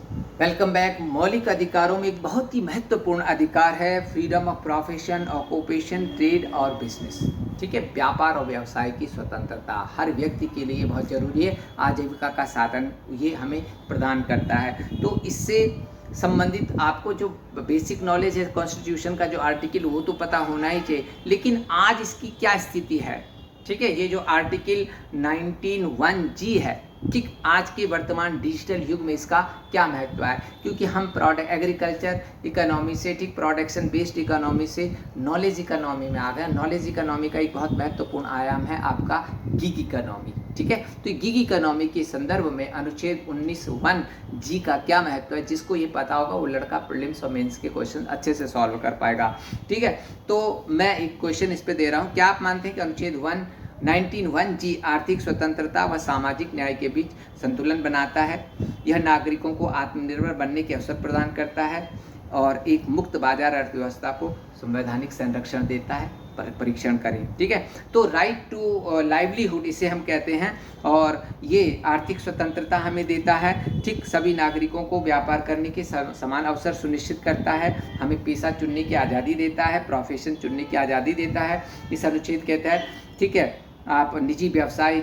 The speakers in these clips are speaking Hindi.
Welcome back. मौलिक अधिकारों में एक बहुत ही महत्वपूर्ण अधिकार है freedom of profession, occupation, trade और बिजनेस। ठीक है, व्यापार और व्यवसाय की स्वतंत्रता हर व्यक्ति के लिए बहुत जरूरी है। आजीविका का साधन ये हमें प्रदान करता है। तो इससे संबंधित आपको जो बेसिक नॉलेज है कॉन्स्टिट्यूशन का जो आर्टिकल, वो तो पता होना ही चाहिए। लेकिन आज इसकी क्या स्थिति है? ठीक है, ये जो आर्टिकल 19(1)(g है, ठीक, आज के वर्तमान डिजिटल युग में इसका क्या महत्व है? क्योंकि हम प्रोडक्ट एग्रीकल्चर इकोनॉमी से, ठीक, प्रोडक्शन बेस्ड इकोनॉमी से नॉलेज इकोनॉमी में आ गए। नॉलेज इकोनॉमी का एक बहुत महत्वपूर्ण आयाम है आपका गिग इकोनॉमी। ठीक है, तो गिग इकोनॉमी के संदर्भ में अनुच्छेद 19(1)(g का क्या महत्व है, जिसको ये पता होगा वो लड़का प्रीलिम्स और मेंस के क्वेश्चन अच्छे से सॉल्व कर पाएगा। ठीक है, तो मैं एक क्वेश्चन इस पे दे रहा हूँ। क्या आप मानते हैं कि अनुच्छेद 19(1)(g आर्थिक स्वतंत्रता व सामाजिक न्याय के बीच संतुलन बनाता है? यह नागरिकों को आत्मनिर्भर बनने के अवसर प्रदान करता है और एक मुक्त बाजार अर्थव्यवस्था को संवैधानिक संरक्षण देता है। परीक्षण करें। ठीक है, तो राइट टू लाइवलीहुड इसे हम कहते हैं, और ये आर्थिक स्वतंत्रता हमें देता है। ठीक, सभी नागरिकों को व्यापार करने के समान अवसर सुनिश्चित करता है। हमें पेशा चुनने की आज़ादी देता है, प्रोफेशन चुनने की आज़ादी देता है। इस अनुच्छेद के तहत, ठीक है, आप निजी व्यवसाय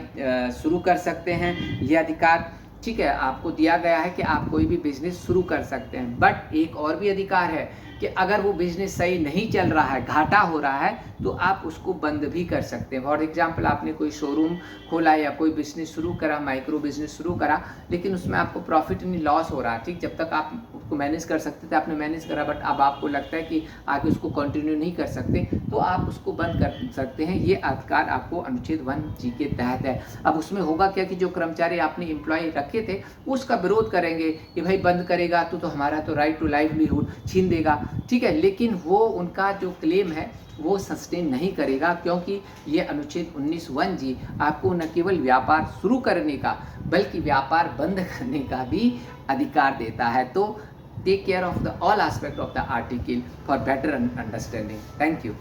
शुरू कर सकते हैं। ये अधिकार, ठीक है, आपको दिया गया है कि आप कोई भी बिजनेस शुरू कर सकते हैं। बट एक और भी अधिकार है कि अगर वो बिजनेस सही नहीं चल रहा है, घाटा हो रहा है, तो आप उसको बंद भी कर सकते हैं। फॉर एग्जाम्पल, आपने कोई शोरूम खोला या कोई बिजनेस शुरू करा, माइक्रो बिजनेस शुरू करा, लेकिन उसमें आपको प्रॉफिट नहीं लॉस हो रहा है। ठीक, जब तक आप उसको मैनेज कर सकते थे आपने मैनेज करा, बट अब आपको लगता है कि आगे उसको कंटिन्यू नहीं कर सकते, तो आप उसको बंद कर सकते हैं। ये अधिकार आपको अनुच्छेद 1(g) के तहत है। अब उसमें होगा क्या कि जो कर्मचारी आपने एम्प्लॉय रखे थे उसका विरोध करेंगे कि भाई बंद करेगा तो हमारा तो राइट टू लाइवलीहुड छीन देगा। ठीक है, लेकिन वो उनका जो क्लेम है वो सस्टेन नहीं करेगा, क्योंकि ये अनुच्छेद 19(1)(g आपको न केवल व्यापार शुरू करने का बल्कि व्यापार बंद करने का भी अधिकार देता है। तो take care of the all aspect of the article for better understanding. Thank you.